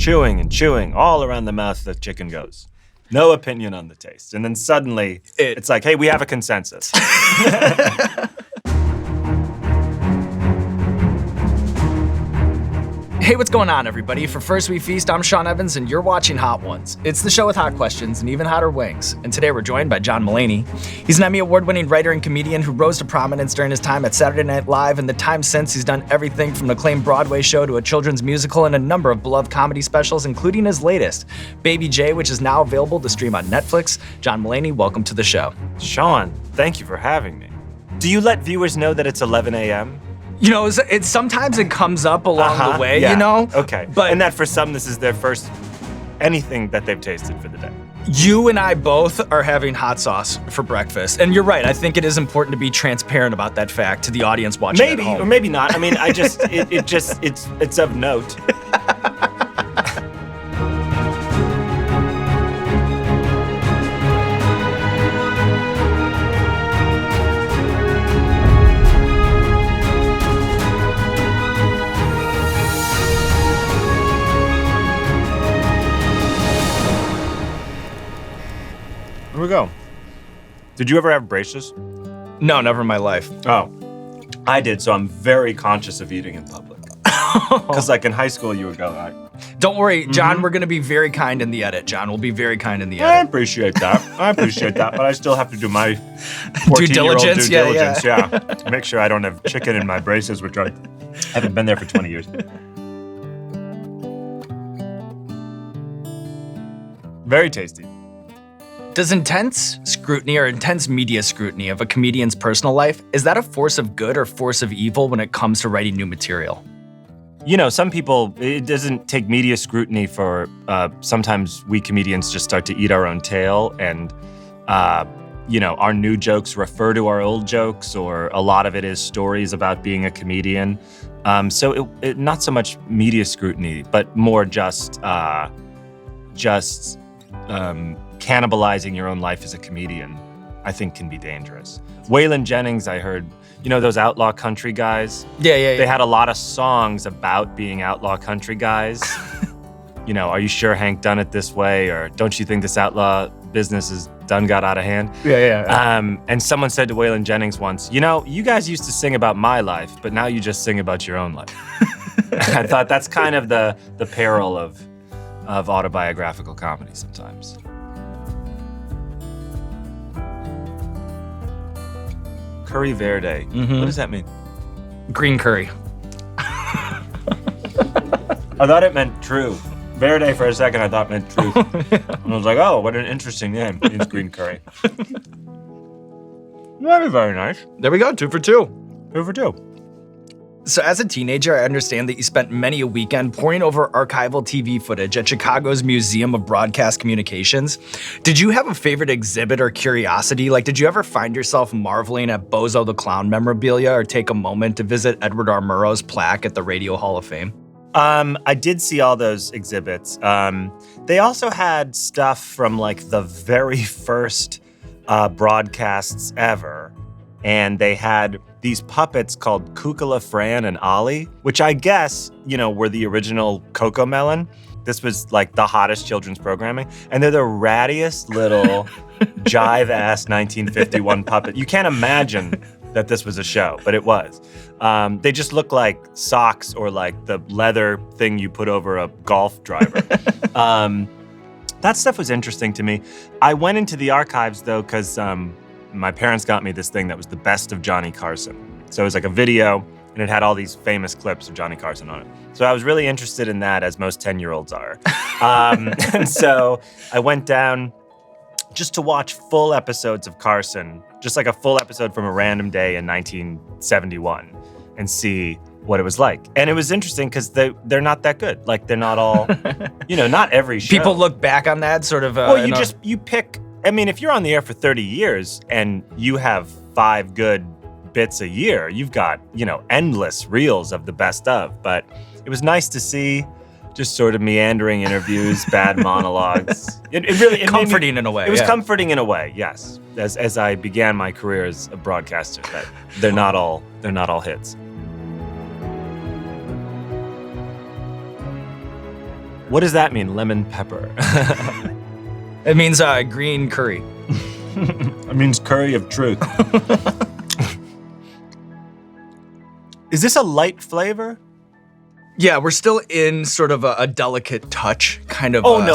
chewing and chewing all around the mouth the chicken goes. No opinion on the taste. And then suddenly it's like, hey, we have a consensus. Hey, what's going on, everybody? For First We Feast, I'm Sean Evans, and you're watching Hot Ones. It's the show with hot questions and even hotter wings. And today we're joined by John Mulaney. He's an Emmy Award-winning writer and comedian who rose to prominence during his time at Saturday Night Live, and the time since he's done everything from an acclaimed Broadway show to a children's musical and a number of beloved comedy specials, including his latest, Baby J, which is now available to stream on Netflix. John Mulaney, welcome to the show. Sean, thank you for having me. Do you let viewers know that it's 11 a.m.? You know, it's sometimes it comes up along the way, yeah. you know? Okay. And that for some, this is their first anything that they've tasted for the day. You and I both are having hot sauce for breakfast. And you're right. I think it is important to be transparent about that fact to the audience watching at home. Maybe, or maybe not. I mean, it's of note. Here we go. Did you ever have braces? No, never in my life. Oh, I did, so I'm very conscious of eating in public. Because like in high school, you would go, Don't worry, John, we're gonna be very kind in the edit. John, we'll be very kind in the I edit. appreciate that, but I still have to do my 14-year-old diligence, due diligence, yeah. Make sure I don't have chicken in my braces, which I haven't been there for 20 years. Very tasty. Does intense scrutiny or intense media scrutiny of a comedian's personal life, is that a force of good or force of evil when it comes to writing new material? You know, some people, it doesn't take media scrutiny for, sometimes we comedians just start to eat our own tail and, you know, our new jokes refer to our old jokes, or a lot of it is stories about being a comedian. So it not so much media scrutiny, but more just cannibalizing your own life as a comedian, I think can be dangerous. Waylon Jennings, I heard, you know those outlaw country guys? Yeah. They had a lot of songs about being outlaw country guys. You know, are you sure Hank done it this way? Or don't you think this outlaw business is done got out of hand? Yeah. And someone said to Waylon Jennings once, you know, you guys used to sing about my life, but now you just sing about your own life. I thought that's kind of the peril of autobiographical comedy sometimes. Curry verde. What does that mean? Green curry. I thought it meant true. Verde for a second I thought meant truth. And I was like, oh, what an interesting name. It means green curry. Very, very nice. There we go, 2 for 2. 2 for 2. So as a teenager, I understand that you spent many a weekend poring over archival TV footage at Chicago's Museum of Broadcast Communications. Did you have a favorite exhibit or curiosity? Like, did you ever find yourself marveling at Bozo the Clown memorabilia or take a moment to visit Edward R. Murrow's plaque at the Radio Hall of Fame? I did see all those exhibits. They also had stuff from like the very first broadcasts ever. And they had these puppets called Kukula, Fran, and Ollie, which I guess, you know, were the original Coco Melon. This was like the hottest children's programming. And they're the rattiest little jive-ass 1951 puppet. You can't imagine that this was a show, but it was. They just look like socks or like the leather thing you put over a golf driver. That stuff was interesting to me. I went into the archives, though, because my parents got me this thing that was the best of Johnny Carson. So it was like a video, and it had all these famous clips of Johnny Carson on it. So I was really interested in that, as most 10-year-olds are. And so I went down just to watch full episodes of Carson, just like a full episode from a random day in 1971, and see what it was like. And it was interesting because they're not that good. Like, they're not all, you know, not every show. People look back on that sort of... well, you pick... I mean, if you're on the air for 30 years and you have 5 good bits a year, you've got, you know, endless reels of the best of. But it was nice to see just sort of meandering interviews, bad monologues. It really comforting in a way. It was comforting in a way, yes. As I began my career as a broadcaster, that they're not all hits. What does that mean, lemon pepper? It means green curry. It means curry of truth. Is this a light flavor? Yeah, we're still in sort of a delicate touch kind of I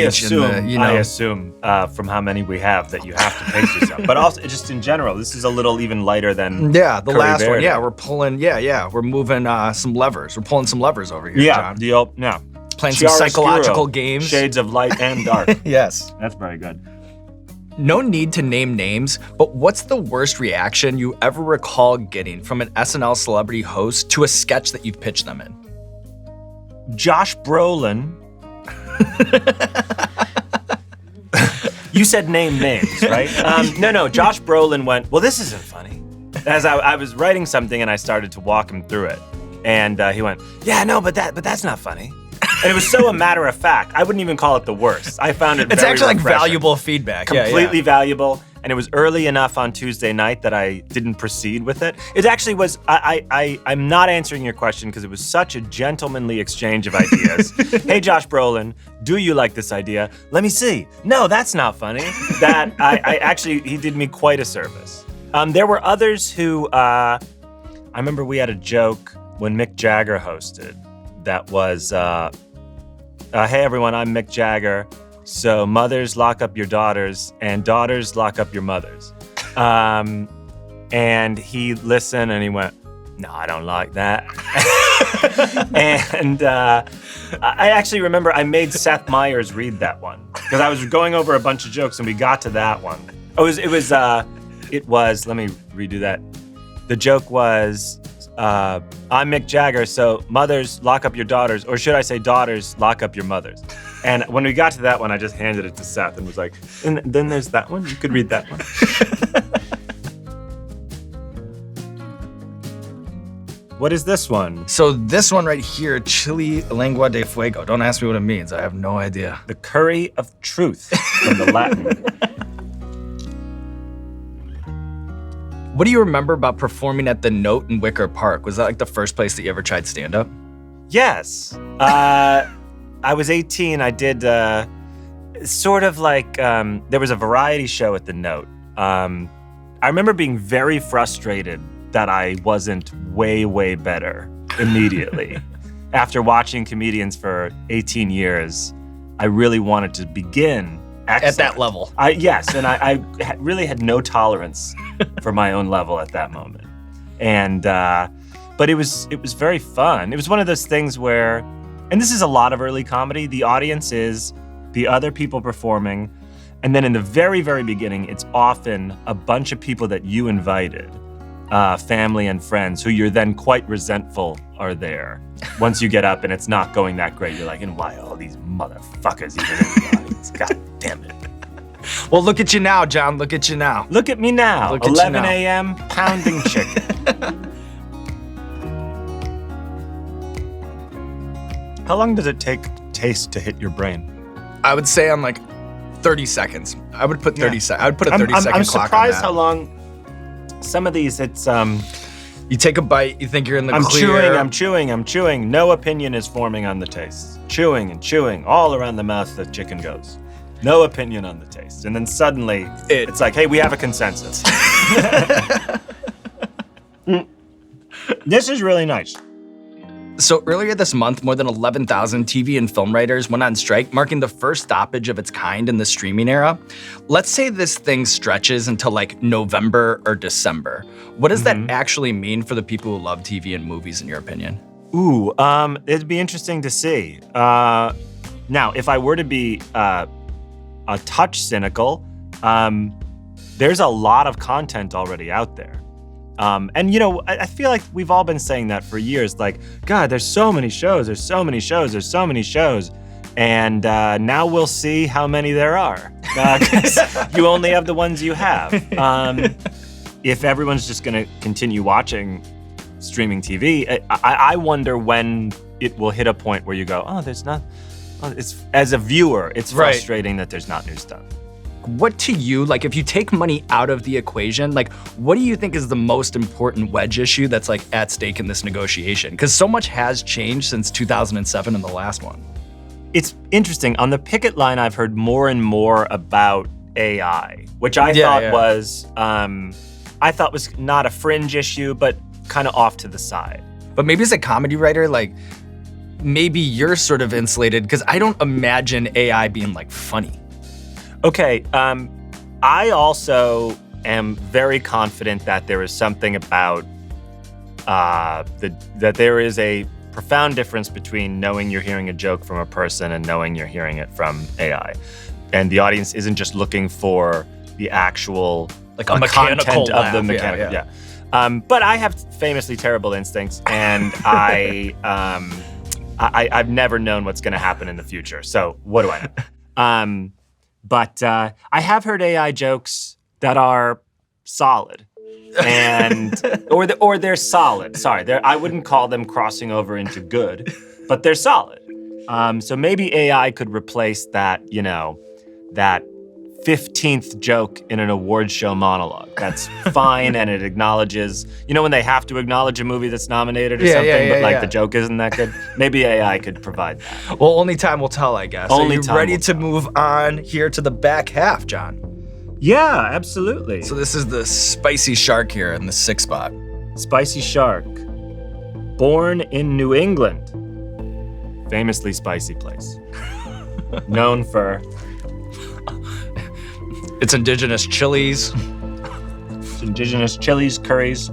stage. I assume from how many we have that you have to taste yourself. But also, just in general, this is a little even lighter than the Curry last one. Verde. Yeah, we're pulling. We're moving some levers. We're pulling some levers over here, John. Playing some psychological games. Shades of light and dark. Yes. That's very good. No need to name names, but what's the worst reaction you ever recall getting from an SNL celebrity host to a sketch that you've pitched them in? Josh Brolin. You said name names, right? No. Josh Brolin went, well, this isn't funny. As I was writing something and I started to walk him through it. And he went, yeah, no, but that's not funny. And it was so a matter of fact. I wouldn't even call it the worst. I found it It's very actually like refreshing. valuable feedback. Completely valuable. And it was early enough on Tuesday night that I didn't proceed with it. It actually was, I'm not answering your question because it was such a gentlemanly exchange of ideas. Hey, Josh Brolin, do you like this idea? Let me see. No, that's not funny. That I actually, he did me quite a service. There were others who, I remember we had a joke when Mick Jagger hosted that was, hey everyone, I'm Mick Jagger. So mothers lock up your daughters and daughters lock up your mothers. And he listened and he went, no, I don't like that. And I actually remember I made Seth Meyers read that one because I was going over a bunch of jokes and we got to that one. It was, let me redo that. The joke was, I'm Mick Jagger, so mothers lock up your daughters, or should I say daughters lock up your mothers? And when we got to that one, I just handed it to Seth and was like, and then there's that one. You could read that one. What is this one? So this one right here, chili lengua de fuego. Don't ask me what it means. I have no idea. The curry of truth from the Latin. What do you remember about performing at the Note in Wicker Park? Was that like the first place that you ever tried stand-up? Yes. I was 18. I did sort of like, there was a variety show at the Note. I remember being very frustrated that I wasn't way, way better immediately. After watching comedians for 18 years, I really wanted to begin excellent. At that level. Yes, and I really had no tolerance for my own level at that moment. And but it was very fun. It was one of those things where, and this is a lot of early comedy, the audience is the other people performing, and then in the very, very beginning, it's often a bunch of people that you invited, family and friends, who you're then quite resentful are there. Once you get up and it's not going that great, you're like, and why all these motherfuckers even in the audience? God damn it. Well, look at you now, John. Look at you now. Look at me now. Look at 11 you now. a.m. pounding chicken. How long does it take taste to hit your brain? I would say on like 30 seconds. I would put 30 seconds. I would put a 30-second clock on that. I'm surprised how long some of these, it's... You take a bite, you think you're in the I'm clear. I'm chewing. No opinion is forming on the taste. Chewing and chewing. All around the mouth the chicken goes. No opinion on the taste. And then suddenly, it's like, hey, we have a consensus. This is really nice. So earlier this month, more than 11,000 TV and film writers went on strike, marking the first stoppage of its kind in the streaming era. Let's say this thing stretches until like November or December. What does that actually mean for the people who love TV and movies, in your opinion? Ooh, it'd be interesting to see. Now, if I were to be a touch cynical, there's a lot of content already out there. And, you know, I feel like we've all been saying that for years. Like, God, there's so many shows. And now we'll see how many there are. 'Cause you only have the ones you have. If everyone's just going to continue watching streaming TV, I wonder when it will hit a point where you go, there's not. It's, as a viewer, it's frustrating that there's not new stuff. What to you, like if you take money out of the equation, like what do you think is the most important wedge issue that's like at stake in this negotiation? Because so much has changed since 2007 and the last one. It's interesting. On the picket line, I've heard more and more about AI, which I thought was not a fringe issue, but kind of off to the side. But maybe as a comedy writer, like, maybe you're sort of insulated, because I don't imagine AI being, like, funny. Okay, I also am very confident that there is something about that there is a profound difference between knowing you're hearing a joke from a person and knowing you're hearing it from AI. And the audience isn't just looking for the actual like a mechanical content laugh. of the mechanic. Yeah. But I have famously terrible instincts, and I've never known what's going to happen in the future. So what do I know? But I have heard AI jokes that are solid. And or they're solid. Sorry, I wouldn't call them crossing over into good, but they're solid. So maybe AI could replace that, that 15th joke in an award show monologue. That's fine, and it acknowledges, when they have to acknowledge a movie that's nominated or something, but the joke isn't that good. Maybe AI could provide that. Well, only time will tell, I guess. Only Are you time ready will to tell. move on here to the back half, John? Yeah, absolutely. So this is the spicy shark here in the 6th spot. Spicy shark, born in New England, famously spicy place, known for its indigenous chilies. its indigenous chilies, curries,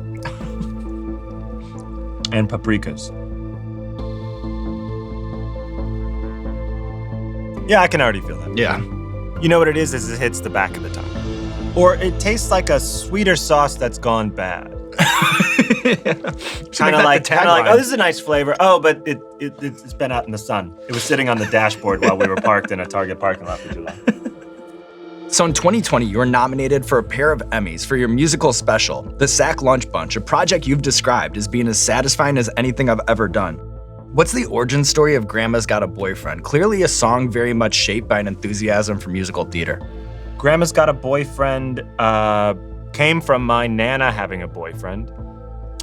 and paprikas. Yeah, I can already feel that. Yeah. You know what it is it hits the back of the tongue. Or it tastes like a sweeter sauce that's gone bad. Kind of like, oh, this is a nice flavor. Oh, but it's been out in the sun. It was sitting on the dashboard while we were parked in a Target parking lot for too long. So in 2020, you were nominated for a pair of Emmys for your musical special, The Sack Lunch Bunch, a project you've described as being as satisfying as anything I've ever done. What's the origin story of Grandma's Got a Boyfriend? Clearly a song very much shaped by an enthusiasm for musical theater. Grandma's Got a Boyfriend came from my Nana having a boyfriend,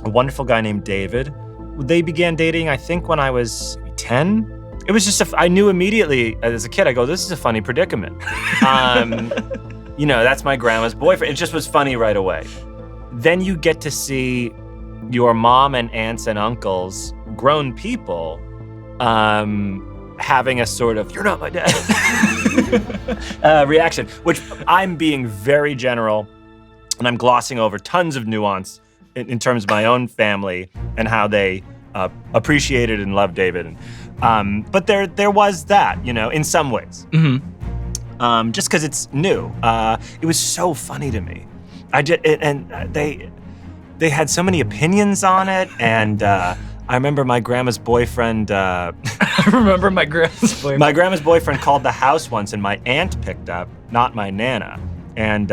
a wonderful guy named David. They began dating, I think, when I was 10. It was just, I knew immediately as a kid, I go, this is a funny predicament. That's my grandma's boyfriend. It just was funny right away. Then you get to see your mom and aunts and uncles, grown people, having a sort of, you're not my dad, reaction, which I'm being very general, and I'm glossing over tons of nuance in terms of my own family and how they appreciated and loved David. But there was that, in some ways. Mm-hmm. Just because it's new. It was so funny to me. They had so many opinions on it, and I remember my grandma's boyfriend. I remember my grandma's boyfriend. My grandma's boyfriend called the house once, and my aunt picked up, not my Nana. And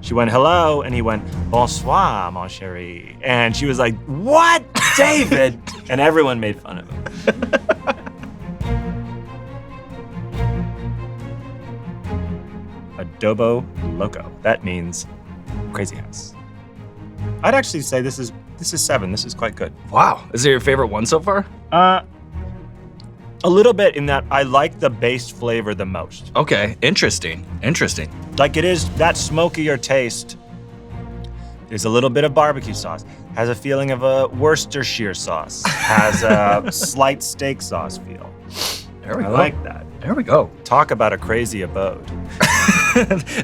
she went, hello, and he went, bonsoir, mon chéri. And she was like, what, David? And everyone made fun of him. Adobo loco. That means crazy house. I'd actually say this is 7. This is quite good. Wow. Is it your favorite one so far? A little bit, in that I like the base flavor the most. Okay, interesting. Like, it is that smokier taste. There's a little bit of barbecue sauce. Has a feeling of a Worcestershire sauce. Has a slight steak sauce feel. There we I go. like that. There we go. Talk about a crazy abode.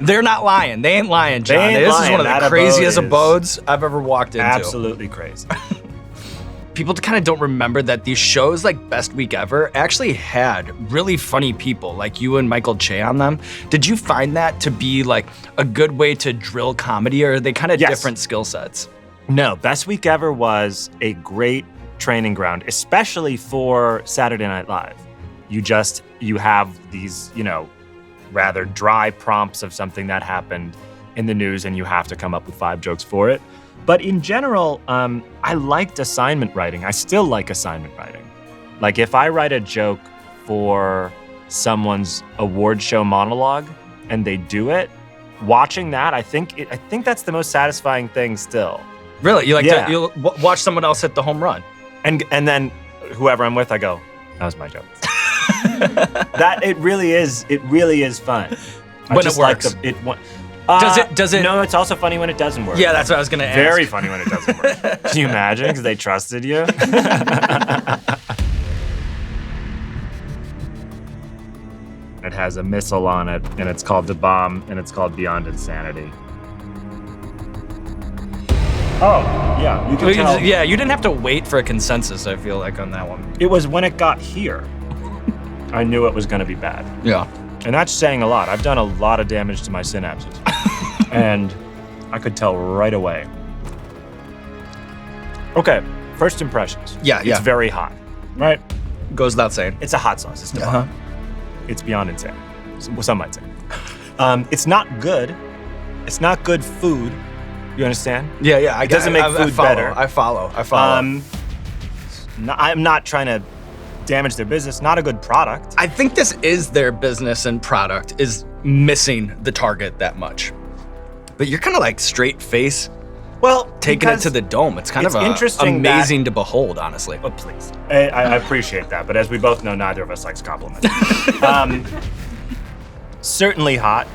They're not lying. They ain't lying, John. They ain't This is lying. one of That the craziest abode abodes I've ever walked into. Absolutely crazy. People kind of don't remember that these shows like Best Week Ever actually had really funny people like you and Michael Che on them. Did you find that to be like a good way to drill comedy, or are they kind of Yes. different skill sets? No, Best Week Ever was a great training ground, especially for Saturday Night Live. You have these, rather dry prompts of something that happened in the news, and you have to come up with 5 jokes for it. But in general, I liked assignment writing. I still like assignment writing. Like, if I write a joke for someone's award show monologue and they do it, watching that, I think that's the most satisfying thing still. Really? You like Yeah. to you'll watch someone else hit the home run? And then whoever I'm with, I go, that was my joke. That it really is fun. When it works. Does it? No, it's also funny when it doesn't work. Yeah, that's what I was gonna ask. Very funny when it doesn't work. Can you imagine? Because they trusted you. It has a missile on it, and it's called The Bomb, and it's called Beyond Insanity. Oh, yeah, you can tell. Yeah, you didn't have to wait for a consensus, I feel like, on that one. It was when it got here, I knew it was going to be bad. Yeah. And that's saying a lot. I've done a lot of damage to my synapses. And I could tell right away. Okay, first impressions. Yeah. It's very hot, right? Goes without saying. It's a hot sauce. It's divine. It's beyond insane. Some might say. It's not good. It's not good food. You understand? Yeah. It doesn't make food better. I follow. I'm not trying to damage their business. Not a good product. I think this is their business and product is missing the target that much. But you're kind of like straight face. Well, taking it to the dome. It's kind of interesting amazing to behold, honestly. Oh, please. I appreciate that, but as we both know, neither of us likes compliments. Certainly hot,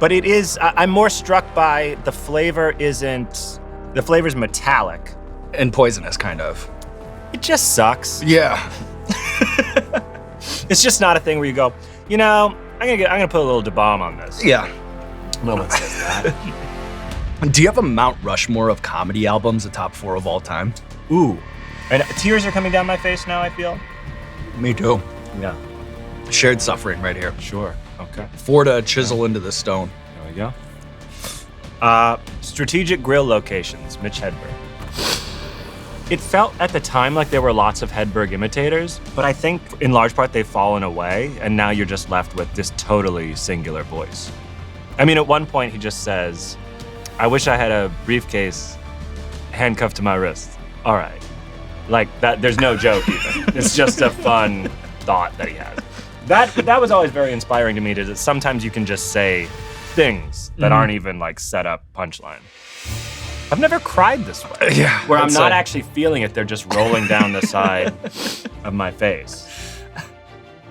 but it is. I'm more struck by the flavor. The flavor's metallic and poisonous, kind of. It just sucks. Yeah. It's just not a thing where you go, I'm gonna put a little bomb on this. Yeah. No one says that. Do you have a Mount Rushmore of comedy albums, the top 4 of all time? Ooh. And tears are coming down my face now, I feel. Me too. Yeah. Shared suffering right here. Sure. Okay. 4 to chisel into the stone. There we go. Strategic grill locations, Mitch Hedberg. It felt at the time like there were lots of Hedberg imitators, but I think in large part they've fallen away, and now you're just left with this totally singular voice. I mean, at one point he just says, I wish I had a briefcase handcuffed to my wrist. All right. Like that, there's no joke even. It's just a fun thought that he has. That was always very inspiring to me, that sometimes you can just say things that aren't even like set up punchline. I've never cried this way. Yeah. Where I'm not actually feeling it, they're just rolling down the side of my face.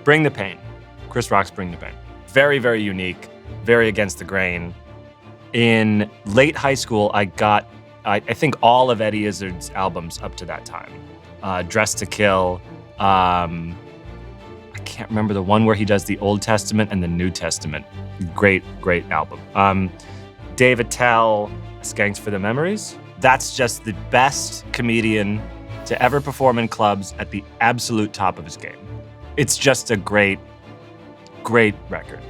Bring the Pain. Chris Rock's Bring the Pain. Very, very unique, very against the grain. In late high school, I got, I think, all of Eddie Izzard's albums up to that time. Dressed to Kill. I can't remember the one where he does the Old Testament and the New Testament. Great, great album. Dave Attell, Skanks for the Memories. That's just the best comedian to ever perform in clubs at the absolute top of his game. It's just a great, great record.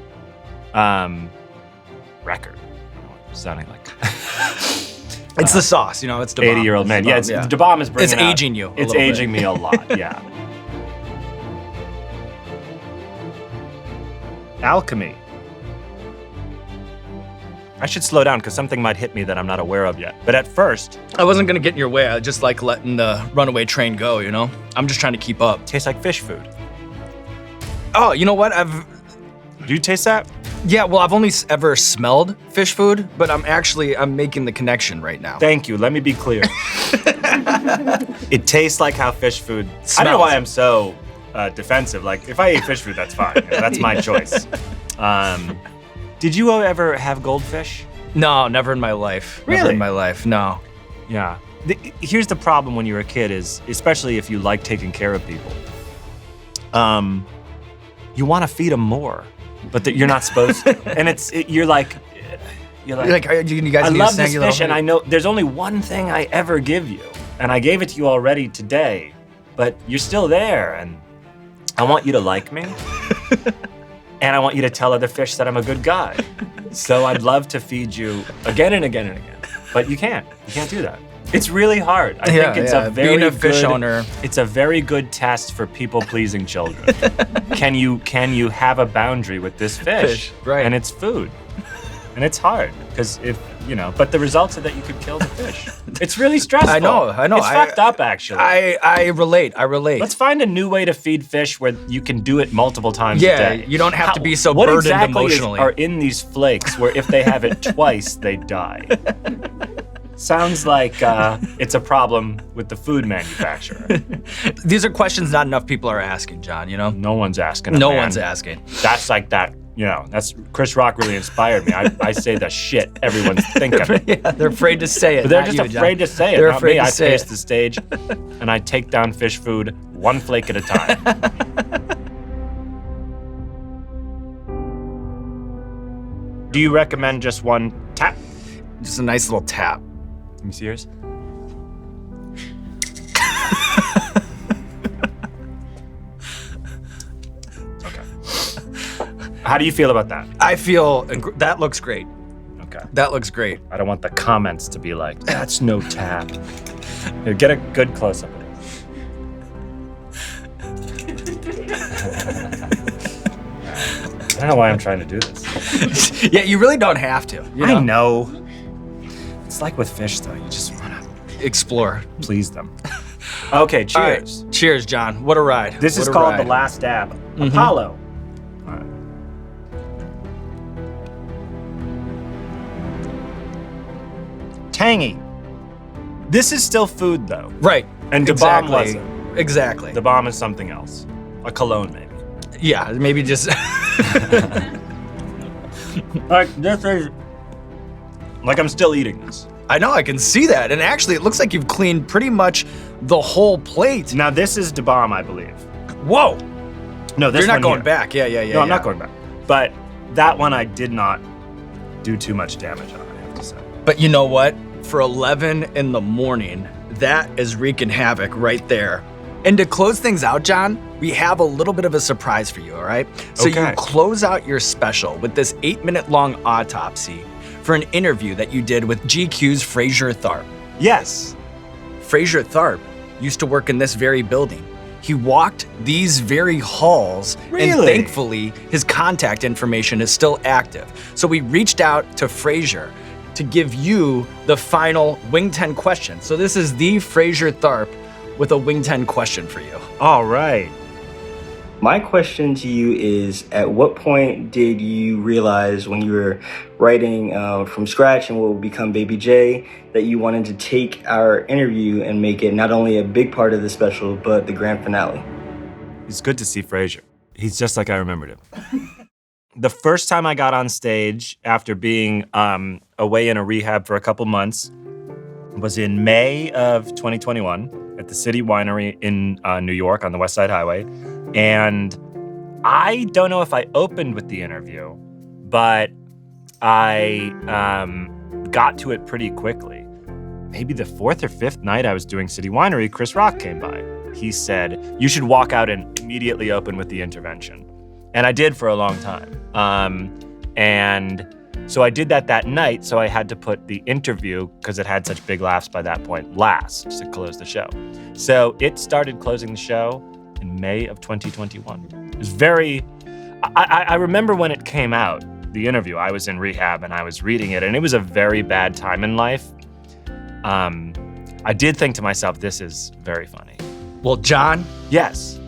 Sounding like it's the sauce, it's Da Bomb. 80-year-old man. Yeah, Da Bomb is bringing it's aging you. It's aging me a lot. Yeah. Alchemy. I should slow down because something might hit me that I'm not aware of yet. But at first, I wasn't gonna get in your way. I just like letting the runaway train go. I'm just trying to keep up. Tastes like fish food. Oh, you know what? Do you taste that? Yeah, well, I've only ever smelled fish food, but I'm making the connection right now. Thank you. Let me be clear. It tastes like how fish food smells. I don't know why I'm so defensive. Like, if I eat fish food, that's fine. That's my choice. Did you ever have goldfish? No, never in my life. Really? Never in my life, no. Yeah. Here's the problem when you're a kid is, especially if you like taking care of people, you want to feed them more. But you're not supposed to. And you're like, you guys I need love this fish, and I know there's only one thing I ever give you, and I gave it to you already today, but you're still there, and I want you to like me, and I want you to tell other fish that I'm a good guy. So I'd love to feed you again and again and again, but you can't. You can't do that. It's really hard. I think it's a very being a fish owner. It's a very good test for people-pleasing children. Can you have a boundary with this fish? Right. And it's food. And it's hard because but the results are that you could kill the fish. It's really stressful. I know. It's fucked up, actually. I relate. Let's find a new way to feed fish where you can do it multiple times a day. Yeah, you don't have to be so burdened emotionally. What exactly are in these flakes where if they have it twice, they die? Sounds like it's a problem with the food manufacturer. These are questions not enough people are asking, John, you know? No one's asking. No one's asking. That's like that, that's Chris Rock really inspired me. I say the shit everyone's thinking. Yeah, they're afraid to say it. But they're not just you, afraid John. to say it. They're not afraid me. to I say pace it. the stage and I take down fish food one flake at a time. Do you recommend just one tap? Just a nice little tap. Let me see yours. How do you feel about that? I feel that looks great. Okay. That looks great. I don't want the comments to be like, that's no tap. Here, get a good close-up of it. I don't know why I'm trying to do this. Yeah, you really don't have to. I know. It's like with fish, though. You just want to explore. please them. Okay, cheers. All right. Cheers, John. What a ride. This is called The Last Dab. Apollo. All right. Tangy. This is still food, though. Right. And the bomb wasn't. Exactly. The bomb is something else. A cologne, maybe. Yeah, maybe just... Like, this is... Like, I'm still eating this. I know, I can see that. And actually, it looks like you've cleaned pretty much the whole plate. Now, this is the bomb, I believe. Whoa. No, this You're not one going here. back. Yeah. No, I'm not going back. But that one I did not do too much damage on, I have to say. But you know what? For 11 in the morning, that is wreaking havoc right there. And to close things out, John, we have a little bit of a surprise for you, all right? So Okay. you close out your special with this 8-minute-long autopsy for an interview that you did with GQ's Fraser Tharp. Yes. Fraser Tharp used to work in this very building. He walked these very halls, and Really? thankfully, his contact information is still active. So we reached out to Fraser to give you the final Wing 10 question. So this is the Fraser Tharp with a Wing 10 question for you. All right. My question to you is, at what point did you realize when you were writing from scratch and what would become Baby J that you wanted to take our interview and make it not only a big part of the special, but the grand finale? It's good to see Frasier. He's just like I remembered him. The first time I got on stage after being away in a rehab for a couple months was in May of 2021 at the City Winery in New York on the West Side Highway. And I don't know if I opened with the interview, but I got to it pretty quickly. Maybe the 4th or 5th night I was doing City Winery, Chris Rock came by. He said, you should walk out and immediately open with the intervention. And I did for a long time. And so I did that night, so I had to put the interview, because it had such big laughs by that point, last to close the show. So it started closing the show in May of 2021. It was very, I remember when it came out, the interview, I was in rehab and I was reading it, and it was a very bad time in life. I did think to myself, this is very funny. Well, John, Yes.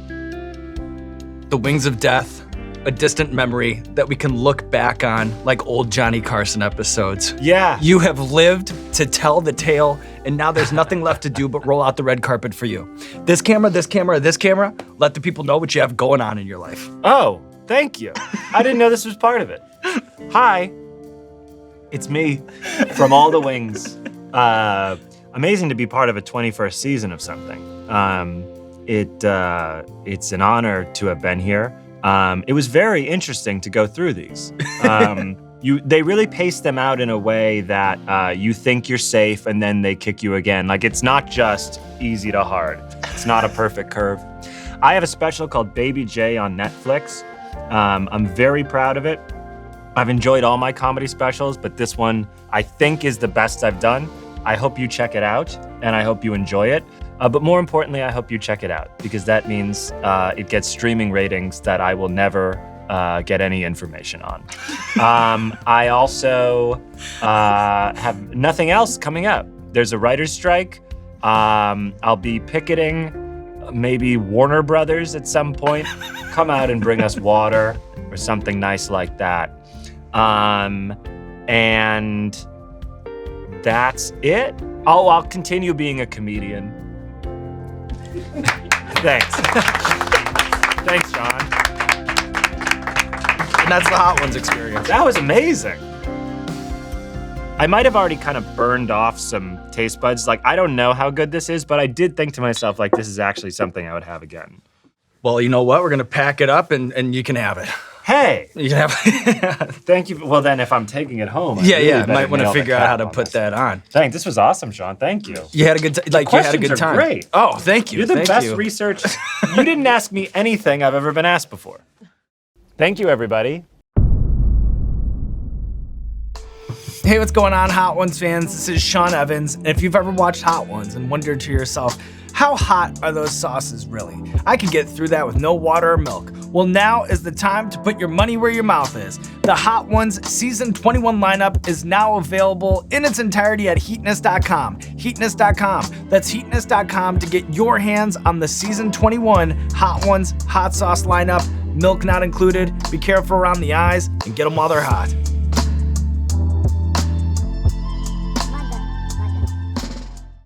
the Wings of Death, a distant memory that we can look back on like old Johnny Carson episodes. Yeah. You have lived to tell the tale, and now there's nothing left to do but roll out the red carpet for you. This camera, this camera, this camera, let the people know what you have going on in your life. Oh, thank you. I didn't know this was part of it. Hi. It's me from All the Wings. Amazing to be part of a 21st season of something. It's an honor to have been here. It was very interesting to go through these. They really pace them out in a way that you think you're safe and then they kick you again. Like, it's not just easy to hard. It's not a perfect curve. I have a special called Baby J on Netflix. I'm very proud of it. I've enjoyed all my comedy specials, but this one I think is the best I've done. I hope you check it out, and I hope you enjoy it. But more importantly, I hope you check it out, because that means it gets streaming ratings that I will never get any information on. I also have nothing else coming up. There's a writer's strike. I'll be picketing maybe Warner Brothers at some point. Come out and bring us water or something nice like that. And that's it. Oh, I'll continue being a comedian. Thanks. Thanks, John. And that's the Hot Ones experience. That was amazing. I might have already kind of burned off some taste buds. Like, I don't know how good this is, but I did think to myself, like, this is actually something I would have again. Well, you know what? We're gonna pack it up and you can have it. Hey! You can have Thank you. Well, then if I'm taking it home, I Yeah, really yeah. better Might want to nail the figure out cap how to on put this. that on. Thanks. This was awesome, Sean. Thank you. You had a good time. You had a questions good are time. great. Oh, thank you. You're the Thank best you. research. You didn't ask me anything I've ever been asked before. Thank you, everybody. Hey, what's going on, Hot Ones fans? This is Sean Evans, and if you've ever watched Hot Ones and wondered to yourself, how hot are those sauces really? I could get through that with no water or milk. Well, now is the time to put your money where your mouth is. The Hot Ones Season 21 lineup is now available in its entirety at heatness.com. Heatness.com. That's heatness.com to get your hands on the Season 21 Hot Ones hot sauce lineup. Milk not included. Be careful around the eyes and get them while they're hot.